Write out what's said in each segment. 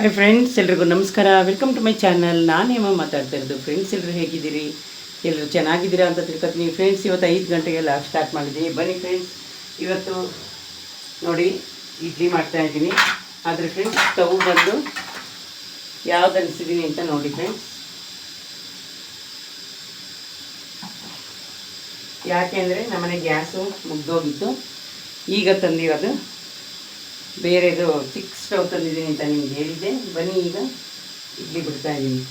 Hi friends, ಎಲ್ರಿಗೂ ನಮಸ್ಕಾರ. Welcome to my channel. ನಾನು ಹೇಮ ಮಾತಾಡ್ತಾ ಇರೋದು. ಫ್ರೆಂಡ್ಸ್, ಎಲ್ಲರೂ ಹೇಗಿದ್ದೀರಿ? ಎಲ್ಲರೂ ಚೆನ್ನಾಗಿದ್ದೀರಾ ಅಂತ ತಿಳ್ಕೊತೀನಿ. ಫ್ರೆಂಡ್ಸ್, ಇವತ್ತು 5 ಗಂಟೆಗೆ ಲಾಗ್ ಸ್ಟಾರ್ಟ್ ಮಾಡಿದ್ದೀನಿ. ಬನ್ನಿ ಫ್ರೆಂಡ್ಸ್, ಇವತ್ತು ನೋಡಿ ಇಡ್ಲಿ ಮಾಡ್ತಾಯಿದ್ದೀನಿ. ಆದರೆ ಫ್ರೆಂಡ್ಸ್, ಸ್ಟವ್ ಬಂದು ಯಾವ್ದು ಅನಿಸಿದ್ದೀನಿ ಅಂತ ನೋಡಿ ಫ್ರೆಂಡ್ಸ್. ಯಾಕೆಂದರೆ ನಮ್ಮನೆ ಗ್ಯಾಸು ಮುಗ್ದೋಗಿತ್ತು. ಈಗ ತಂದಿರೋದು ಬೇರೆದು ಚಿಕ್ಕ ಸ್ಟವ್ ತಂದಿದ್ದೀನಿ ಅಂತ ನಿಮ್ಗೆ ಹೇಳಿದ್ದೆ. ಬನ್ನಿ ಈಗ ಇಡ್ಲಿ ಬಿಡ್ತಾಯಿದ್ದೀನಿ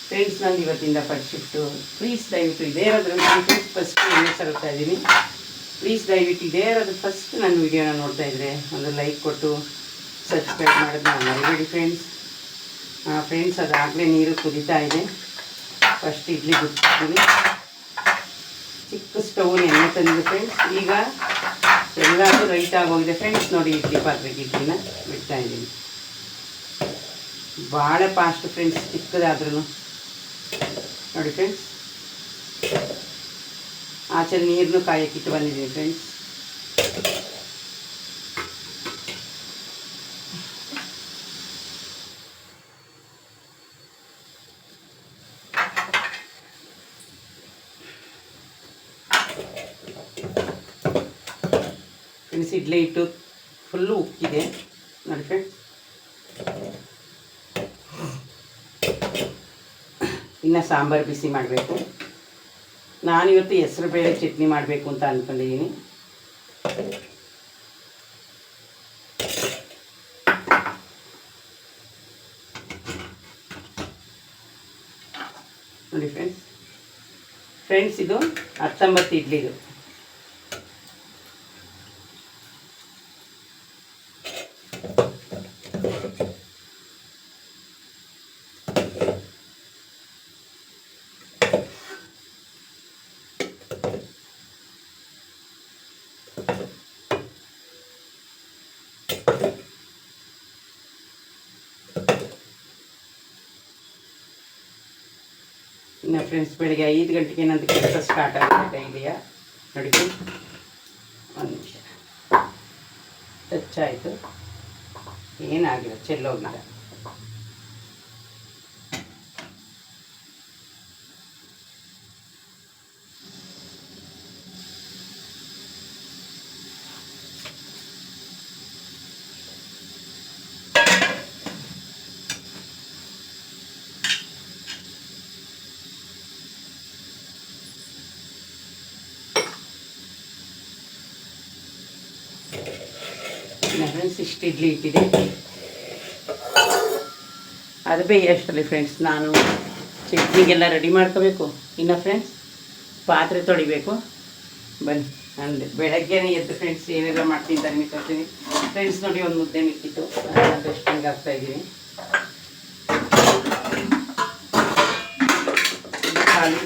ಫ್ರೆಂಡ್ಸ್. ನಾನು ಇವತ್ತಿಂದ ಫಸ್ಟ್ ಶಿಫ್ಟು. ಪ್ಲೀಸ್ ದಯವಿಟ್ಟು ಇದೇ ಇರೋದು ಫಸ್ಟ್ ಎಣ್ಣೆ ಸರುತ್ತಾ ಇದ್ದೀನಿ. ಪ್ಲೀಸ್ ದಯವಿಟ್ಟು ಇದೇ ಇರೋದು ಫಸ್ಟ್ ನನ್ನ ವೀಡಿಯೋನ ನೋಡ್ತಾ ಇದ್ದರೆ ಒಂದು ಲೈಕ್ ಕೊಟ್ಟು ಸಬ್ಸ್ಕ್ರೈಬ್ ಮಾಡೋದನ್ನ ಮರಿಬೇಡಿ ಫ್ರೆಂಡ್ಸ್. ಫ್ರೆಂಡ್ಸ್, ಅದಾಗಲೇ ನೀರು ಕುದೀತಾ ಇದೆ. ಫಸ್ಟ್ ಇಡ್ಲಿ ಬಿಡ್ತೀನಿ. ಚಿಕ್ಕ ಸ್ಟವ್ ಎಣ್ಣೆ ತಂದಿದೆ ಫ್ರೆಂಡ್ಸ್. ಈಗ ಎಲ್ಲರೂ ರೈಟ್ ಆಗೋಗಿದೆ ಫ್ರೆಂಡ್ಸ್. ನೋಡಿ ಇಡ್ಲಿ ಪಾತ್ರೆಗೆ ಇಡ್ಲಿನ ಬಿಡ್ತಾ ಇದ್ದೀನಿ. ಭಾಳ ಫಾಸ್ಟ್ ಫ್ರೆಂಡ್ಸ್, ಚಿಕ್ಕದಾದ್ರೂ ನೋಡಿ ಫ್ರೆಂಡ್ಸ್. ಆಚೆ ನೀರನ್ನು ಕಾಯಕ್ಕಿಟ್ಟು ಬಂದಿದ್ದೀನಿ ಫ್ರೆಂಡ್ಸ್. ಫ್ರೆಂಡ್ಸ್, ಇಡ್ಲಿ ಇಟ್ಟು ಫುಲ್ಲು ಉಕ್ಕಿದೆ ನೋಡಿ ಫ್ರೆಂಡ್ಸ್. ಇನ್ನು ಸಾಂಬಾರು ಬಿಸಿ ಮಾಡಬೇಕು. ನಾನಿವತ್ತು ಹೆಸರು ಬೇಳೆ ಚಟ್ನಿ ಮಾಡಬೇಕು ಅಂತ ಅಂದ್ಕೊಂಡಿದ್ದೀನಿ. ನೋಡಿ ಫ್ರೆಂಡ್ಸ್, ಇದು 19 ಇಡ್ಲಿದು. ಇನ್ನು ಫ್ರೆಂಡ್ಸ್, ಬೆಳಿಗ್ಗೆ 5 ಗಂಟೆಗೆ ನಂದು ಕೆಲಸ ಸ್ಟಾರ್ಟ್ ಆಗುತ್ತೆ ಡೈಲಿಯ. ನೋಡಿ ಒಂದು ನಿಮಿಷ ಟಚ್ ಆಯಿತು, ಏನಾಗಿಲ್ಲ, ಚೆಲ್ಲೋಗಿಲ್ಲ. ಫ್ರೆಂಡ್ಸ್, ಇಷ್ಟು ಇಡ್ಲಿ ಇಟ್ಟಿದೆ. ಅದು ಬೇಯಷ್ಟರಲ್ಲಿ ಫ್ರೆಂಡ್ಸ್ ನಾನು ಚಟ್ನಿಗೆಲ್ಲ ರೆಡಿ ಮಾಡ್ಕೋಬೇಕು. ಇನ್ನು ಫ್ರೆಂಡ್ಸ್, ಪಾತ್ರೆ ತೊಳಿಬೇಕು. ಬನ್ನಿ, ಅಂದರೆ ಬೆಳಗ್ಗೆನೇ ಎದ್ದು ಫ್ರೆಂಡ್ಸ್ ಏನೆಲ್ಲ ಮಾಡ್ತೀನಿ ಅಂತ ನಿಮಗೆ ತೋರಿಸ್ತೀನಿ. ಫ್ರೆಂಡ್ಸ್, ನೋಡಿ ಒಂದು ಮುದ್ದೆ ಮಿಕ್ಕಿತ್ತು, ಅದನ್ನು ಡಸ್ಟಿಂಗ್ ಹಾಕ್ತಾಯಿದ್ದೀನಿ. ಖಾಲಿ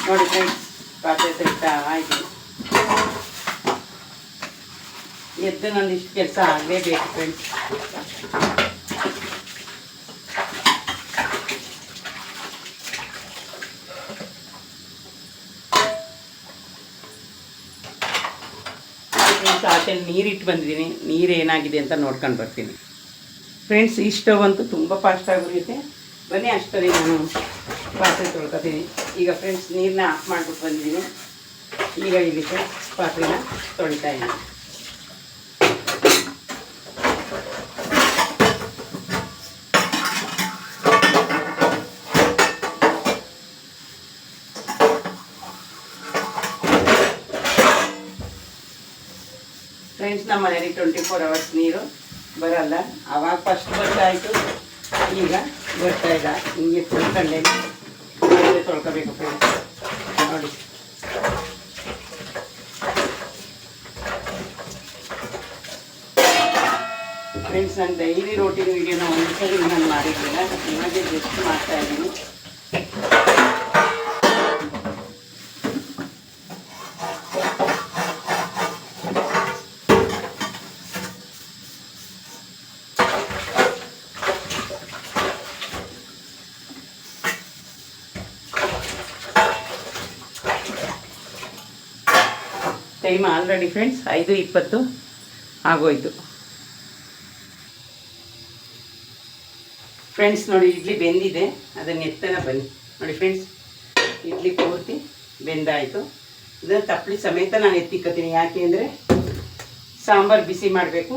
ನೋಡಿ ಫ್ರೆಂಡ್ಸ್, ಪಾತ್ರೆ ತೊಳಿತಾ ಆಯಿತು. ಎದ್ದು ನಂದು ಇಷ್ಟು ಕೆಲಸ ಆಗಲೇಬೇಕು ಫ್ರೆಂಡ್ಸ್. ಆಚೆ ನೀರಿಟ್ಟು ಬಂದಿದ್ದೀನಿ. ನೀರು ಏನಾಗಿದೆ ಅಂತ ನೋಡ್ಕೊಂಡು ಬರ್ತೀನಿ ಫ್ರೆಂಡ್ಸ್. ಈ ಸ್ಟವ್ ಅಂತೂ ತುಂಬ ಫಾಸ್ಟಾಗಿ ಉರಿಯುತ್ತೆ. ಬನ್ನಿ, ಅಷ್ಟರಲ್ಲಿ ನಾನು ಪಾತ್ರೆ ತೊಳ್ಕೊತೀನಿ. ಈಗ ಫ್ರೆಂಡ್ಸ್, ನೀರನ್ನ ಆಫ್ ಮಾಡಿಬಿಟ್ಟು ಬಂದಿದ್ದೀನಿ. ಈಗ ಇಲ್ಲಿ ಫ್ರೆಂಡ್ಸ್ ಪಾತ್ರೆನ ತೊಳಿತಾ ಇದ್ದೀನಿ. ಫ್ರೆಂಡ್ಸ್, ನಮ್ಮ ಮನೇಲಿ 24 hours ನೀರು ಬರಲ್ಲ. ಆವಾಗ ಫಸ್ಟ್ ಬರ್ತಾಯಿತು, ಈಗ ಬರ್ತಾ ಇಲ್ಲ. ಹಿಂಗೆ ತೊಳ್ಕೊಂಡೆ ತೊಳ್ಕೊಬೇಕು ಫ್ರೆಂಡ್ಸ್. ನೋಡಿ ಫ್ರೆಂಡ್ಸ್, ನಾನು ಡೈಲಿ ರೋಟಿನ್ ವೀಡಿಯೋನ ಒಂದ್ಸರಿ ನಾನು ಮಾಡಿದ್ದಿಲ್ಲ. ಇವಾಗೆ ಜಸ್ಟ್ ಮಾಡ್ತಾಯಿದ್ದೀನಿ. ಟೈಮ್ ಆಲ್ರೆಡಿ ಫ್ರೆಂಡ್ಸ್ 5:20 ಆಗೋಯ್ತು. ಫ್ರೆಂಡ್ಸ್ ನೋಡಿ ಇಡ್ಲಿ ಬೆಂದಿದೆ, ಅದನ್ನು ಎತ್ತನ ಬನ್ನಿ. ನೋಡಿ ಫ್ರೆಂಡ್ಸ್, ಇಡ್ಲಿ ಪೂರ್ತಿ ಬೆಂದಾಯಿತು. ಇದನ್ನು ತಪ್ಪಲಿ ಸಮೇತ ನಾನು ಎತ್ತಿಕ್ಕತ್ತೀನಿ, ಯಾಕೆ ಅಂದರೆ ಸಾಂಬಾರು ಬಿಸಿ ಮಾಡಬೇಕು.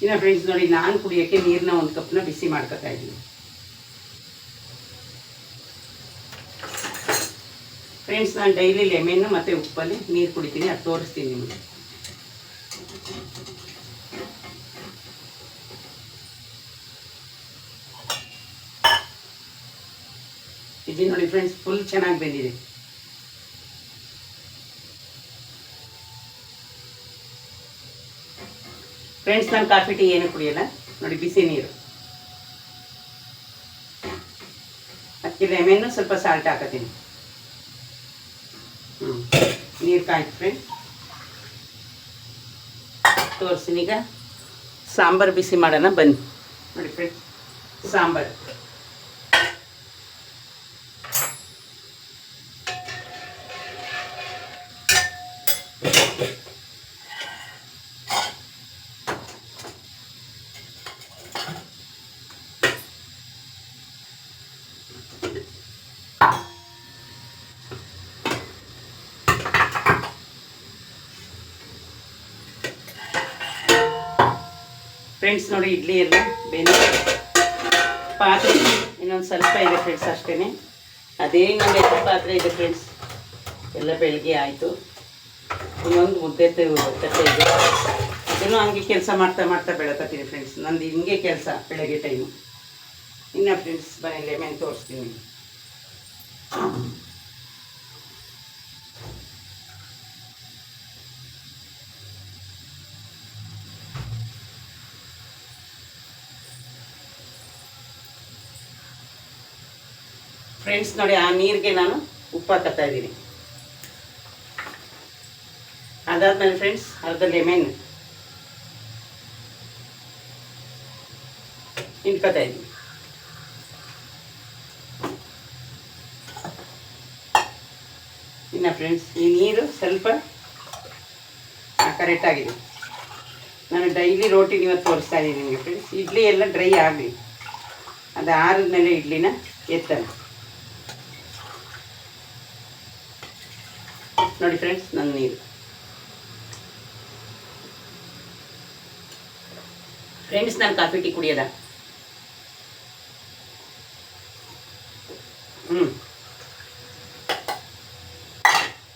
ಇನ್ನು ಫ್ರೆಂಡ್ಸ್ ನೋಡಿ, ನಾನು ಕುಡಿಯೋಕ್ಕೆ ನೀರನ್ನ 1 ಕಪ್ನ ಬಿಸಿ ಮಾಡ್ಕೊತಾ ಇದ್ದೀನಿ. ಫ್ರೆಂಡ್ಸ್, ನಾನು ಡೈಲಿ ಲೆಮೆನ್ನು ಮತ್ತು ಉಪ್ಪಲ್ಲಿ ನೀರು ಕುಡಿತೀನಿ, ಅದು ತೋರಿಸ್ತೀನಿ ನಿಮಗೆ. ಇದು ನೋಡಿ ಫ್ರೆಂಡ್ಸ್, ಫುಲ್ ಚೆನ್ನಾಗಿ ಬೆಂದಿದೆ. ಫ್ರೆಂಡ್ಸ್, ನಾನು ಕಾಫಿ ಟೀ ಏನು ಕುಡಿಯಲ್ಲ. ನೋಡಿ ಬಿಸಿ ನೀರು, ಅದಕ್ಕೆ ಲೆಮೆನ್ನು ಸ್ವಲ್ಪ ಸಾಲ್ಟ್ ಹಾಕತ್ತೀನಿ. ನೀರು ಕಾಯ್ತು ಫ್ರೆಂಡ್ಸ್, ತೋರಿಸ್ತೀನಿ. ಈಗ ಸಾಂಬಾರು ಬಿಸಿ ಮಾಡೋಣ ಬನ್ನಿ. ನೋಡಿ ಫ್ರೆಂಡ್ಸ್, ಸಾಂಬಾರು ಫ್ರೆಂಡ್ಸ್ ನೋಡಿ, ಇಡ್ಲಿ ಎಲ್ಲ ಬೆಂದು ಪಾತ್ರೆ ಇನ್ನೊಂದು ಸ್ವಲ್ಪ ಇದೆ ಫ್ರೆಂಡ್ಸ್, ಅಷ್ಟೇ. ಅದೇ ಇನ್ನೊಂದು ಎಷ್ಟು ಪಾತ್ರೆ ಇದೆ ಫ್ರೆಂಡ್ಸ್, ಎಲ್ಲ ಬೆಳಗ್ಗೆ ಆಯಿತು. ಇನ್ನೊಂದು ಮುದ್ದೆ ತಟ್ಟೆ ಇದೆ, ಅದನ್ನು ಹಂಗೆ ಕೆಲಸ ಮಾಡ್ತಾ ಮಾಡ್ತಾ ಬೆಳಕತ್ತೀನಿ ಫ್ರೆಂಡ್ಸ್. ನಂದು ಹಿಂಗೆ ಕೆಲಸ ಬೆಳಗ್ಗೆ ಟೈಮು. ಇನ್ನು ಫ್ರೆಂಡ್ಸ್ ಬನ್ನಿ, ಲೆಮನ್ ತೋರಿಸ್ತೀನಿ. ಫ್ರೆಂಡ್ಸ್ ನೋಡಿ, ಆ ನೀರಿಗೆ ನಾನು ಉಪ್ಪು ಹಾಕತ್ತಾ ಇದ್ದೀನಿ. ಅದಾದ್ಮೇಲೆ ಫ್ರೆಂಡ್ಸ್ ಅರ್ಧ ಲೆಮನ್ ಹಿಂಡ್ಕೊತಾ ಇದ್ದೀನಿ. ಇನ್ನು ಫ್ರೆಂಡ್ಸ್, ಈ ನೀರು ಸ್ವಲ್ಪ ಕರೆಕ್ಟಾಗಿದೆ. ನಾನು ಡೈಲಿ ರೋಟಿನ ಇವತ್ತು ತೋರಿಸ್ತಾ ಇದ್ದೀನಿ ನಿಮಗೆ ಫ್ರೆಂಡ್ಸ್. ಇಡ್ಲಿ ಎಲ್ಲ ಡ್ರೈ ಆಗಲಿ, ಅದು ಆರಿದ್ಮೇಲೆ ಇಡ್ಲಿನ ಎತ್ತಲ್ಲ. ನೋಡಿ ಫ್ರೆಂಡ್ಸ್, ನನ್ನ ನೀರು. ಫ್ರೆಂಡ್ಸ್, ನಾನು ಕಾಫಿ ಟೀ ಕುಡಿಯೋದ.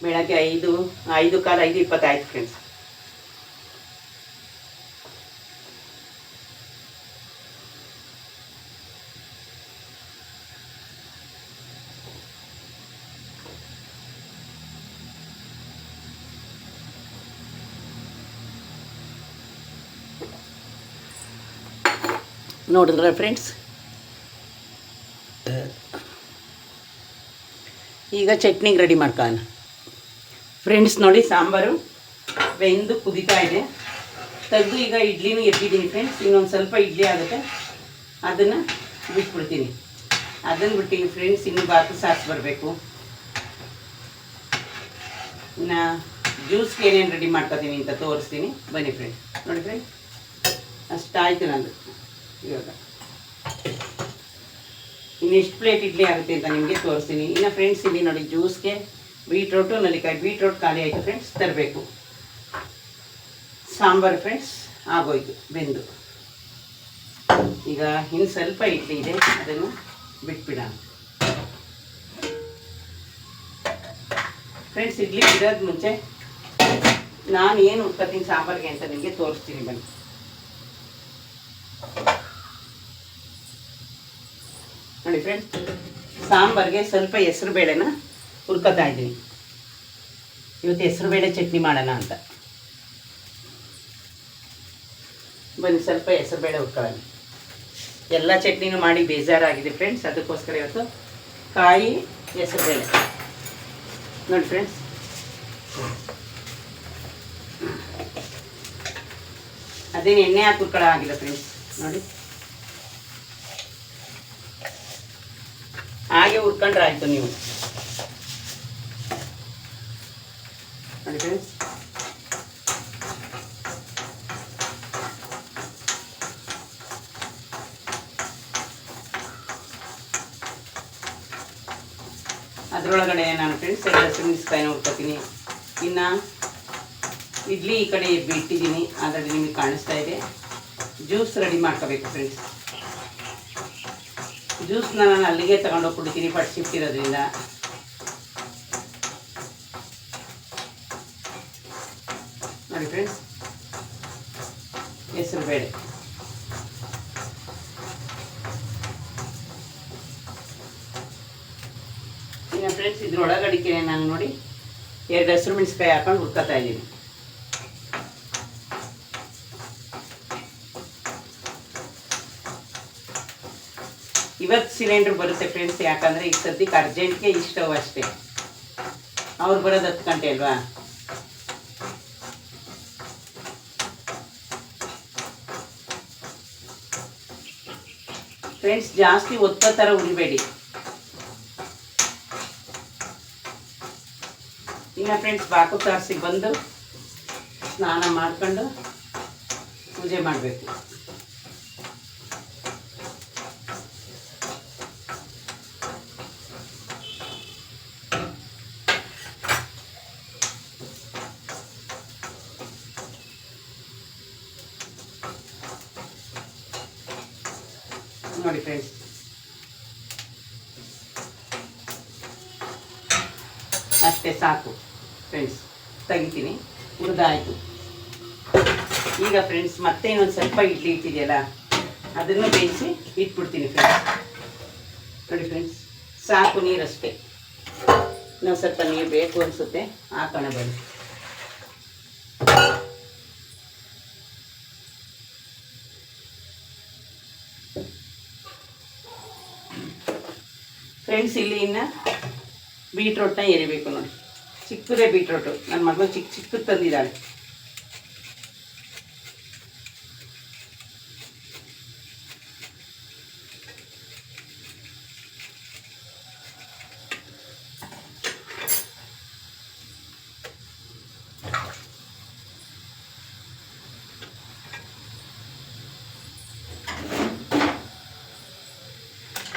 ಬೆಳಗ್ಗೆ 5:15 5:20 ಆಯ್ತು ಫ್ರೆಂಡ್ಸ್. ನೋಡಿದ್ರೆ ಫ್ರೆಂಡ್ಸ್, ಈಗ ಚಟ್ನಿಗೆ ರೆಡಿ ಮಾಡ್ಕೊಳ್ಳೋಣ. ಫ್ರೆಂಡ್ಸ್ ನೋಡಿ, ಸಾಂಬಾರು ಬೆಂದು ಕುದೀತಾ ಇದೆ. ತೆಗೆದು ಈಗ ಇಡ್ಲಿನೂ ಎತ್ತಿದ್ದೀನಿ ಫ್ರೆಂಡ್ಸ್. ಇನ್ನೊಂದು ಸ್ವಲ್ಪ ಇಡ್ಲಿ ಆಗುತ್ತೆ, ಅದನ್ನು ಬಿಟ್ಬಿಡ್ತೀನಿ. ಅದನ್ನು ಬಿಟ್ಟಿನಿ ಫ್ರೆಂಡ್ಸ್. ಇನ್ನು ಬಾತು ಸಾಸ್ ಬರಬೇಕು. ಇನ್ನು ಜ್ಯೂಸ್ಗೆ ಏನೇನು ರೆಡಿ ಮಾಡ್ಕೊತೀನಿ ಅಂತ ತೋರಿಸ್ತೀನಿ ಬನ್ನಿ ಫ್ರೆಂಡ್ಸ್. ನೋಡಿ ಫ್ರೆಂಡ್ಸ್, ಅಷ್ಟಾಯಿತು ನಂದು. ಇವಾಗ ಇನ್ನೆಷ್ಟು ಪ್ಲೇಟ್ ಇಡ್ಲಿ ಆಗುತ್ತೆ ಅಂತ ನಿಮಗೆ ತೋರಿಸ್ತೀನಿ. ಇನ್ನು ಫ್ರೆಂಡ್ಸ್, ಇಲ್ಲಿ ನೋಡಿ ಜ್ಯೂಸ್ಗೆ ಬೀಟ್ರೋಟು ನಲ್ಲಿಕಾಯಿ. ಬೀಟ್ರೋಟ್ ಖಾಲಿ ಆಯಿತು ಫ್ರೆಂಡ್ಸ್, ತರಬೇಕು. ಸಾಂಬಾರು ಫ್ರೆಂಡ್ಸ್ ಆಗೋಯ್ತು ಬೆಂದು. ಈಗ ಇನ್ನು ಸ್ವಲ್ಪ ಇಡ್ಲಿ ಇದೆ, ಅದನ್ನು ಬಿಟ್ಬಿಡೋಣ ಫ್ರೆಂಡ್ಸ್. ಇಡ್ಲಿ ಬಿಡೋದು ಮುಂಚೆ ನಾನು ಏನು ಉಟ್ಕೊತೀನಿ ಸಾಂಬಾರಿಗೆ ಅಂತ ನಿಮಗೆ ತೋರಿಸ್ತೀನಿ ಬನ್ನಿ. ನೋಡಿ ಫ್ರೆಂಡ್ಸ್, ಸಾಂಬಾರಿಗೆ ಸ್ವಲ್ಪ ಹೆಸರು ಬೇಳೆನ ಹುರ್ಕೊತಾ ಇದ್ದೀನಿ. ಇವತ್ತು ಹೆಸರು ಬೇಳೆ ಚಟ್ನಿ ಮಾಡೋಣ ಅಂತ ಬನ್ನಿ. ಸ್ವಲ್ಪ ಹೆಸರು ಬೇಳೆ ಹುರ್ಕೊಳ್ಳೋಣ. ಎಲ್ಲ ಚಟ್ನಿನೂ ಮಾಡಿ ಬೇಜಾರಾಗಿದೆ ಫ್ರೆಂಡ್ಸ್, ಅದಕ್ಕೋಸ್ಕರ ಇವತ್ತು ಕಾಯಿ ಹೆಸರು ಬೇಳೆ. ನೋಡಿ ಫ್ರೆಂಡ್ಸ್, ಅದೇನು ಎಣ್ಣೆ ಹಾಕಿ ಹುರ್ಕೊಳ್ಳೋ ಆಗಿಲ್ಲ ಫ್ರೆಂಡ್ಸ್. ನೋಡಿ ಹಾಗೆ ಹುರ್ಕೊಂಡ್ರೆ ಆಯಿತು ನೀವು ನೋಡಿ ಫ್ರೆಂಡ್ಸ್. ಅದರೊಳಗಡೆ ನಾನು ಫ್ರೆಂಡ್ಸ್ ಎಲ್ಲ ಹಸಿಮೆಣಸಿನಕಾಯಿನ ಹುರ್ಕೊತೀನಿ. ಇನ್ನು ಇಡ್ಲಿ ಈ ಕಡೆ ಇಟ್ಟಿದ್ದೀನಿ, ಅದರಲ್ಲಿ ನಿಮಗೆ ಕಾಣಿಸ್ತಾ ಇದೆ. ಜ್ಯೂಸ್ ರೆಡಿ ಮಾಡ್ಕೋಬೇಕು ಫ್ರೆಂಡ್ಸ್. ಜ್ಯೂಸ್ನ ನಾನು ಅಲ್ಲಿಗೆ ತಗೊಂಡೋಗಿ ಕುಡಿತೀನಿ, ಬಟ್ ಶಿಫ್ಟ್ ಇರೋದ್ರಿಂದ. ನೋಡಿ ಫ್ರೆಂಡ್ಸ್, ಹೆಸರು ಬೇಳೆ, ಇನ್ನು ಫ್ರೆಂಡ್ಸ್ ಇದ್ರೊಳಗಡಿಕೆ ನಾನು ನೋಡಿ 2 ಹಸಿರು ಮೆಣಸಿನಕಾಯಿ ಹಾಕೊಂಡು ಹುರ್ಕೊತಾ ಇದ್ದೀನಿ. ಇವತ್ತು ಸಿಲಿಂಡ್ರ್ ಬರುತ್ತೆ ಫ್ರೆಂಡ್ಸ್, ಯಾಕಂದರೆ ಈಗ ಸದ್ಯಕ್ಕೆ ಅರ್ಜೆಂಟ್ಗೆ ಈ ಸ್ಟವ್ ಅಷ್ಟೇ. ಅವ್ರು ಬರೋದು 10 ಗಂಟೆ ಅಲ್ವಾ. ಫ್ರೆಂಡ್ಸ್ ಜಾಸ್ತಿ ಒತ್ತೋ ಥರ ಉರಿಬೇಡಿ. ಇನ್ನು ಫ್ರೆಂಡ್ಸ್ ಬಾಕು ತಾರಿಸಿ ಬಂದು ಸ್ನಾನ ಮಾಡ್ಕೊಂಡು ಪೂಜೆ ಮಾಡಬೇಕು. ನೋಡಿ ಫ್ರೆಂಡ್ಸ್, ಅಷ್ಟೇ ಸಾಕು ಫ್ರೆಂಡ್ಸ್. ತೆಗಿತೀನಿ, ಹುರಿದಾಯಿತು. ಈಗ ಫ್ರೆಂಡ್ಸ್ ಮತ್ತೆ ಇನ್ನೊಂದು ಸ್ವಲ್ಪ ಇಡ್ಲಿ ಇಟ್ಟಿದೆಯಲ್ಲ, ಅದನ್ನು ಬೇಯಿಸಿ ಇಟ್ಬಿಡ್ತೀನಿ ಫ್ರೆಂಡ್ಸ್. ನೋಡಿ ಫ್ರೆಂಡ್ಸ್, ಸಾಕು ನೀರಷ್ಟೇ. ಇನ್ನೊಂದು ಸ್ವಲ್ಪ ನೀರು ಬೇಕು ಅನಿಸುತ್ತೆ, ಹಾಕೋಣ ಬನ್ನಿ. ಫ್ರೆಂಡ್ಸ್ ಇಲ್ಲಿ ಇನ್ನು ಬೀಟ್ರೋಟ್ನ ಎರಿಬೇಕು ನೋಡಿ. ಚಿಕ್ಕದೇ ಬೀಟ್ರೋಟು, ನನ್ನ ಮಗಳು ಚಿಕ್ಕದು ತಂದಿದ್ದಾಳೆ.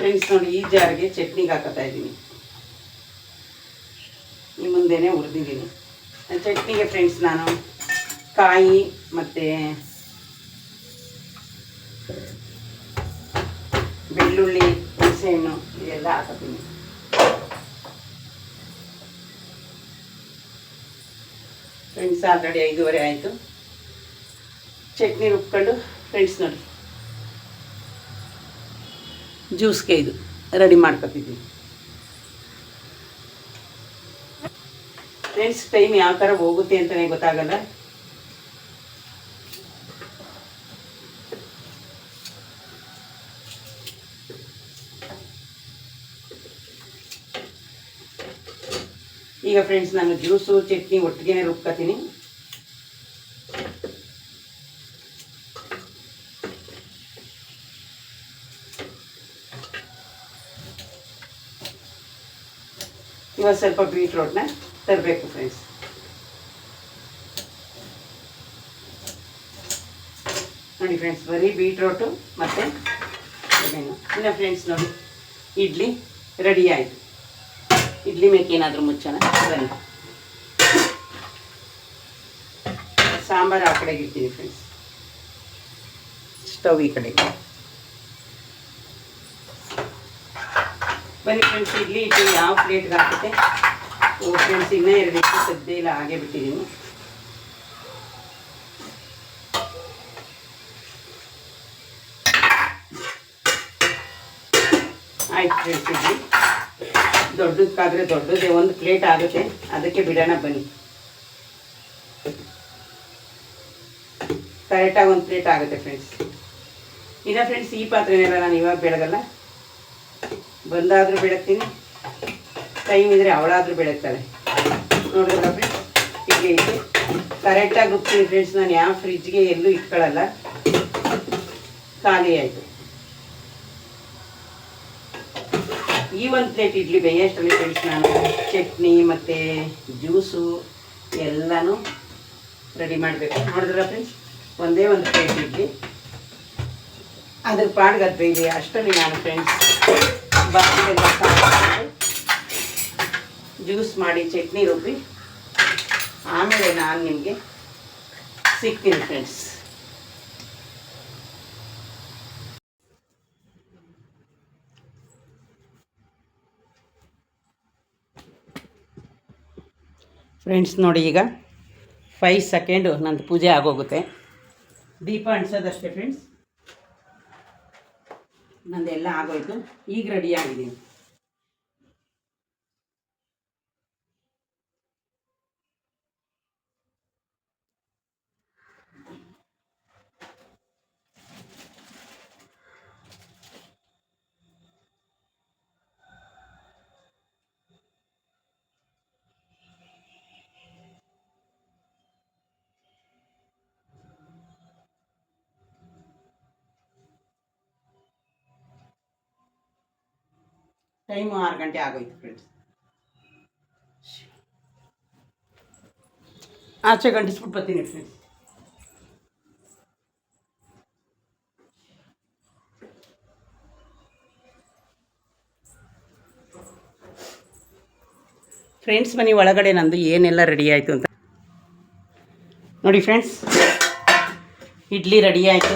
ಫ್ರೆಂಡ್ಸ್ ನೋಡಿ, ಈ ಜಾರಿಗೆ ಚಟ್ನಿಗೆ ಹಾಕೋತಾ ಇದ್ದೀನಿ. ಈ ಮುಂದೆನೇ ಹುರಿದಿದ್ದೀನಿ ಚಟ್ನಿಗೆ ಫ್ರೆಂಡ್ಸ್. ನಾನು ಕಾಯಿ ಮತ್ತು ಬೆಳ್ಳುಳ್ಳಿ, ಹುಣಸೆಹಣ್ಣು ಇದೆಲ್ಲ ಹಾಕೋತೀನಿ. ಫ್ರೆಂಡ್ಸ್ ಆಲ್ರೆಡಿ 5:15 ಆಯಿತು. ಚಟ್ನಿ ರುಬ್ಕೊಂಡು ಫ್ರೆಂಡ್ಸ್ ನೋಡಿ ಜ್ಯೂಸ್ಗೆ ಇದು ರೆಡಿ ಮಾಡ್ಕೊತಿದ್ದೀನಿ. ಫ್ರೆಂಡ್ಸ್ ಟೈಮ್ ಯಾವ ಥರ ಹೋಗುತ್ತೆ ಅಂತಲೇ ಗೊತ್ತಾಗಲ್ಲ. ಈಗ ಫ್ರೆಂಡ್ಸ್ ನಾನು ಜ್ಯೂಸು ಚಟ್ನಿ ಒಟ್ಟಿಗೆ ರುಬ್ಕೊತೀನಿ. ಇವಾಗ ಸ್ವಲ್ಪ ಬೀಟ್ರೋಟ್ನ ತರಬೇಕು ಫ್ರೆಂಡ್ಸ್. ನೋಡಿ ಫ್ರೆಂಡ್ಸ್, ಬರೀ ಬೀಟ್ರೋಟು ಮತ್ತು ಇನ್ನು ಫ್ರೆಂಡ್ಸ್ ನೋಡಿ ಇಡ್ಲಿ ರೆಡಿ ಆಯಿತು. ಇಡ್ಲಿ ಮೇಕೇನಾದರೂ ಮುಚ್ಚೋಣ ಬನ್ನಿ. ಸಾಂಬಾರು ಆ ಕಡೆಗೆ ಇಡ್ತೀನಿ ಫ್ರೆಂಡ್ಸ್, ಸ್ಟವ್ ಈ ಕಡೆಗೆ. ಬನ್ನಿ ಫ್ರೆಂಡ್ಸ್, ಇಡ್ಲಿ ಇಟ್ಟು ಯಾವ ಪ್ಲೇಟ್ಗೆ ಹಾಕುತ್ತೆ. ಫ್ರೆಂಡ್ಸ್ ಇನ್ನೂ 2 ಇಟ್ಟು ಸದ್ಯ ಇಲ್ಲ, ಹಾಗೆ ಬಿಟ್ಟಿದ್ದೀನಿ. ಆಯ್ತು ಫ್ರೆಂಡ್ಸ್, ಇಡ್ಲಿ ದೊಡ್ಡದಕ್ಕಾದರೆ ದೊಡ್ಡದೇ 1 ಪ್ಲೇಟ್ ಆಗುತ್ತೆ, ಅದಕ್ಕೆ ಬಿಡೋಣ ಬನ್ನಿ. ಕರೆಕ್ಟಾಗಿ 1 ಪ್ಲೇಟ್ ಆಗುತ್ತೆ ಫ್ರೆಂಡ್ಸ್. ಇನ್ನು ಫ್ರೆಂಡ್ಸ್ ಈ ಪಾತ್ರೆನೆಲ್ಲ ನಾನು ಇವಾಗ ಬೆಳಗಲ್ಲ, ಬಂದಾದರೂ ಬೆಳಗ್ತೀನಿ, ಟೈಮ್ ಇದ್ದರೆ ಅವಳಾದರೂ ಬೆಳಗ್ತಾಳೆ. ನೋಡಿದ್ರಲ್ಲ ಫ್ರೆಂಡ್ಸ್, ಹೀಗೆ ಇಟ್ಟು ಕರೆಕ್ಟಾಗಿ ರುಬ್ತೀನಿ ಫ್ರೆಂಡ್ಸ್. ನಾನು ಯಾವ ಫ್ರಿಜ್ಗೆ ಎಲ್ಲೂ ಇಟ್ಕೊಳ್ಳಲ್ಲ, ಖಾಲಿ ಆಯಿತು. ಈ ಒಂದು ಪ್ಲೇಟ್ ಇಡ್ಲಿ ಬೇಯೋಷ್ಟರಲ್ಲಿ ಫ್ರೆಂಡ್ಸ್ ನಾನು ಚಟ್ನಿ ಮತ್ತು ಜ್ಯೂಸು ಎಲ್ಲನೂ ರೆಡಿ ಮಾಡಬೇಕು. ನೋಡಿದ್ರೆ ಫ್ರೆಂಡ್ಸ್ ಒಂದೇ ಒಂದು ಪ್ಲೇಟ್ ಇಡ್ಲಿ ಅದ್ರ ಪಾಡ್ಗದು ಬೇಯಿದೆ ಅಷ್ಟರಲ್ಲಿ ನಾನು ಫ್ರೆಂಡ್ಸ್ ಬಾಕಿದೆಲ್ಲ ಜ್ಯೂಸ್ ಮಾಡಿ ಚಟ್ನಿ ರುಬ್ಬಿ ಆಮೇಲೆ ನಾನು ನಿಮಗೆ ಸಿಗ್ತೀನಿ ಫ್ರೆಂಡ್ಸ್. ಫ್ರೆಂಡ್ಸ್ ನೋಡಿ, ಈಗ 5 ಸೆಕೆಂಡು ನಂದು ಪೂಜೆ ಆಗೋಗುತ್ತೆ. ದೀಪ ಅಂಟಿಸೋದಷ್ಟೇ ಫ್ರೆಂಡ್ಸ್, ನಂದೆಲ್ಲ ಆಗೋಯ್ತು. ಈಗ ರೆಡಿ ಆಗಿದ್ದೀನಿ. ಟೈಮು 6 ಗಂಟೆ ಆಗೋಯ್ತು ಫ್ರೆಂಡ್ಸ್. ಆಚೆ ಗಂಟಿಸ್ಬಿಟ್ಟು ಬರ್ತೀನಿ ಫ್ರೆಂಡ್ಸ್. ಫ್ರೆಂಡ್ಸ್ ಮನೆ ಒಳಗಡೆ ನಂದು ಏನೆಲ್ಲ ರೆಡಿ ಆಯಿತು ಅಂತ ನೋಡಿ ಫ್ರೆಂಡ್ಸ್. ಇಡ್ಲಿ ರೆಡಿ ಆಯಿತು,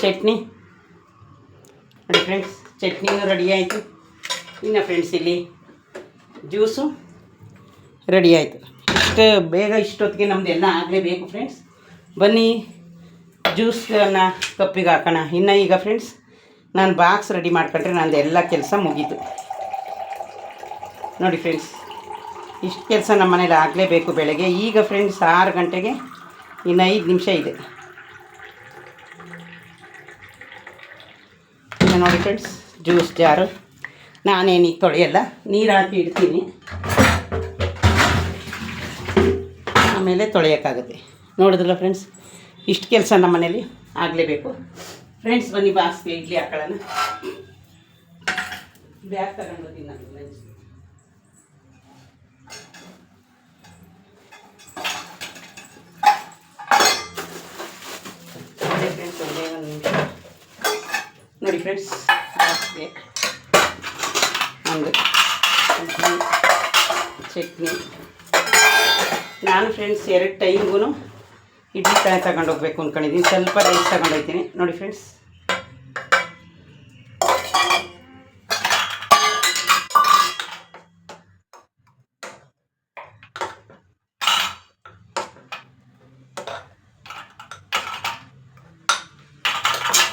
ಚಟ್ನಿ ನೋಡಿ ಫ್ರೆಂಡ್ಸ್, ಚಟ್ನಿನೂ ರೆಡಿ ಆಯಿತು. ಇನ್ನು ಫ್ರೆಂಡ್ಸ್ ಇಲ್ಲಿ ಜ್ಯೂಸು ರೆಡಿ ಆಯಿತು. ಇಷ್ಟು ಬೇಗ ಇಷ್ಟೊತ್ತಿಗೆ ನಮ್ಮದೆಲ್ಲ ಆಗಲೇಬೇಕು ಫ್ರೆಂಡ್ಸ್. ಬನ್ನಿ ಜ್ಯೂಸನ್ನು ಕಪ್ಪಿಗೆ ಹಾಕೋಣ. ಇನ್ನು ಈಗ ಫ್ರೆಂಡ್ಸ್ ನಾನು ಬಾಕ್ಸ್ ರೆಡಿ ಮಾಡ್ಕೊಂಡ್ರೆ ನಂದು ಎಲ್ಲ ಕೆಲಸ ಮುಗೀತು. ನೋಡಿ ಫ್ರೆಂಡ್ಸ್, ಇಷ್ಟು ಕೆಲಸ ನಮ್ಮ ಮನೇಲಿ ಆಗಲೇಬೇಕು ಬೆಳಗ್ಗೆ. ಈಗ ಫ್ರೆಂಡ್ಸ್ 6 ಗಂಟೆಗೆ ಇನ್ನು 5 ನಿಮಿಷ ಇದೆ. ಇನ್ನು ನೋಡಿ ಫ್ರೆಂಡ್ಸ್, ಜ್ಯೂಸ್ ಜಾರು ನಾನೇನೀಗ ತೊಳೆಯಲ್ಲ, ನೀರು ಹಾಕಿ ಇಡ್ತೀನಿ, ಆಮೇಲೆ ತೊಳೆಯೋಕ್ಕಾಗುತ್ತೆ. ನೋಡಿದ್ರಲ್ಲ ಫ್ರೆಂಡ್ಸ್, ಇಷ್ಟು ಕೆಲಸ ನಮ್ಮ ಮನೇಲಿ ಆಗಲೇಬೇಕು ಫ್ರೆಂಡ್ಸ್. ಬನ್ನಿ ಬಾಕ್ಸ್ಗೆ ಇಡ್ಲಿ ಹಾಕೊಳ್ಳೋಣ. ಬ್ಯಾಗ್ ತಗೊಂಡು ಬರ್ತೀನಿ ನಾನು ಲಂಚ್. ನೋಡಿ ಫ್ರೆಂಡ್ಸ್, ಬಾಕ್ಸ್ಗೆ ಒಂದು ಚಟ್ನಿ. ನಾನು ಫ್ರೆಂಡ್ಸ್ 2 ಟೈಮ್ಗೂ ಇಡ್ಲಿ ಕಾಯಿ ತಗೊಂಡು ಹೋಗ್ಬೇಕು ಅಂದ್ಕೊಂಡಿದ್ದೀನಿ. ಸ್ವಲ್ಪ ರೈಸ್ ತಗೊಂಡು ಹೋಗ್ತೀನಿ. ನೋಡಿ ಫ್ರೆಂಡ್ಸ್,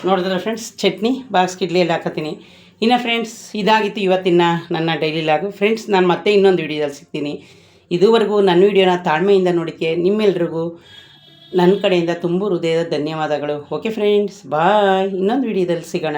ನೋಡಿದ್ರೆ ಫ್ರೆಂಡ್ಸ್ ಚಟ್ನಿ ಬಾಕ್ಸ್ಗೆ ಇಡ್ಲಿಯಲ್ಲಿ ಹಾಕತ್ತೀನಿ. ಇನ್ನು ಫ್ರೆಂಡ್ಸ್ ಇದಾಗಿತ್ತು ಇವತ್ತಿನ ನನ್ನ ಡೈಲಿ ಲಾಗು. ಫ್ರೆಂಡ್ಸ್ ನಾನು ಮತ್ತೆ ಇನ್ನೊಂದು ವೀಡಿಯೋದಲ್ಲಿ ಸಿಗ್ತೀನಿ. ಇದುವರೆಗೂ ನನ್ನ ವೀಡಿಯೋನ ತಾಳ್ಮೆಯಿಂದ ನೋಡಿಕೆ ನಿಮ್ಮೆಲ್ರಿಗೂ ನನ್ನ ಕಡೆಯಿಂದ ತುಂಬ ಹೃದಯದ ಧನ್ಯವಾದಗಳು. ಓಕೆ ಫ್ರೆಂಡ್ಸ್, ಬಾಯ್. ಇನ್ನೊಂದು ವೀಡಿಯೋದಲ್ಲಿ ಸಿಗೋಣ.